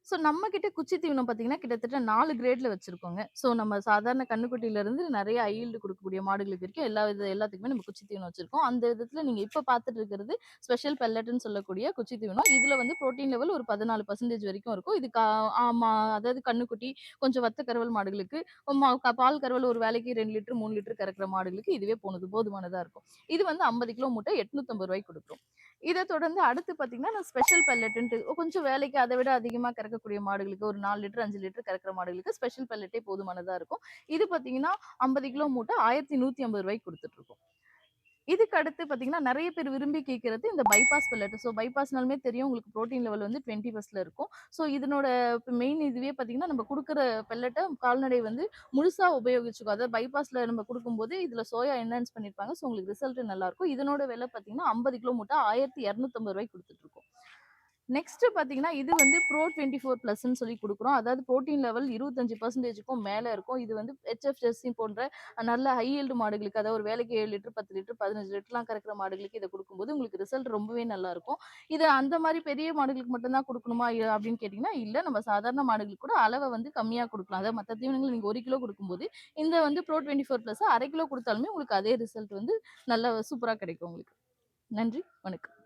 So நம்ம கிட்ட குச்சி தீவனம் பார்த்தீங்கன்னா, கிட்டத்தட்ட 4 கிரேட்ல வச்சிருக்கோங்க. ஸோ நம்ம சாதாரண கன்னுக்குட்டியிலருந்து நெறைய ஈல்டு குடுக்கக்கூடிய மாடுகளுக்கு வரைக்கும் எல்லாத்துக்குமே நம்ம குச்சி தீவனம் வச்சிருக்கோம். அந்த விதத்துல நீங்க இப்ப பார்த்துட்டு இருக்கிறது ஸ்பெஷல் பெல்லட்ன்னு சொல்லக்கூடிய குச்சி தீவனம். இதுல வந்து புரோட்டீன் லெவல் ஒரு 14% வரைக்கும் இருக்கும். இது ஆமா, அதாவது கன்னுக்குட்டி, கொஞ்சம் வத்த கறவல் மாடுகளுக்கு, பால் கறவல் ஒரு வேளைக்கு 2 லிட்டர், 3 லிட்டர் கறக்கிற மாடுகளுக்கு இதுவே போதுமானதா இருக்கும். இது வந்து 50 கிலோ மூட்டை ரூ. 850 குடுக்குறோம். இத தொடர்ந்து அடுத்து பார்த்தீங்கன்னா, நான் ஸ்பெஷல் பெல்லட்டுன்ட்டு கொஞ்சம் வேலைக்கு அத விட அதிகமா கறக்கக்கூடிய மாடுகளுக்கு ஒரு 4 லிட்டர், 5 லிட்டர் கறக்கிற மாடுகளுக்கு ஸ்பெஷல் பெல்லட்டே போதுமானதா இருக்கும். இது பார்த்தீங்கன்னா, 50 கிலோ மூட்டை ரூ. 1150 குடுத்துட்டுருக்கோம். இதுக்கு அடுத்து பார்த்தீங்கன்னா, நெறைய பேர் விரும்பி கேட்கிறது இந்த பைபாஸ் பெல்லட். ஸோ பைபாஸ்னாலுமே தெரியும் உங்களுக்கு புரோட்டீன் லெவல் வந்து 20% இருக்கும். ஸோ இதனோட மெயின் இதுவே பார்த்தீங்கன்னா, நம்ம குடுக்குற பெல்லட்ட கால்நடை வந்து முழுசா உபயோகிச்சுக்கும். அதாவது பைபாஸ்ல நம்ம குடுக்கும்போது, இதுல சோயா என்ஹான்ஸ் பண்ணியிருப்பாங்க. ஸோ உங்களுக்கு ரிசல்ட் நல்லாருக்கும். இதனோட விலை பார்த்தீங்கன்னா, 50 கிலோ மூட்டை ரூ. 1250 குடுத்துட்டுருக்கோம். நெக்ஸ்ட் பார்த்தீங்கன்னா, இது வந்து ப்ரோ 24 பிளஸ்ன்னு சொல்லி குடுக்குறோம். அதாவது புரோட்டீன் லெவல் 25%க்கும் மேல இருக்கும். இது வந்து HF ஜெர்சி போன்ற நல்ல ஹை ஈல்டு மாடுகளுக்கு, அதாவது ஒரு வேளைக்கு 7 லிட்டர், 10 லிட்டர், 15 லிட்டர்லாம் கறக்கிற மாடுகளுக்கு இத குடுக்கும்போது உங்களுக்கு ரிசல்ட் ரொம்பவே நல்லாருக்கும். இது அந்த மாரி பெரிய மாடுகளுக்கு மட்டும் தான் குடுக்கணுமா? அப்படின்னு கேட்டீங்கன்னா, இல்ல. நம்ம சாதாரண மாடுகளுக்கு கூட அளவ வந்து கம்மியா குடுக்கலாம். அதாவது மத்த தீவனங்கள் நீங்க 1 கிலோ குடுக்கும்போது, இந்த வந்து ப்ரோ 24 பிளஸ் 1/2 கிலோ குடுத்தாலுமே உங்களுக்கு அதே ரிசல்ட் வந்து நல்ல சூப்பரா கிடைக்கும் உங்களுக்கு. நன்றி. வணக்கம்.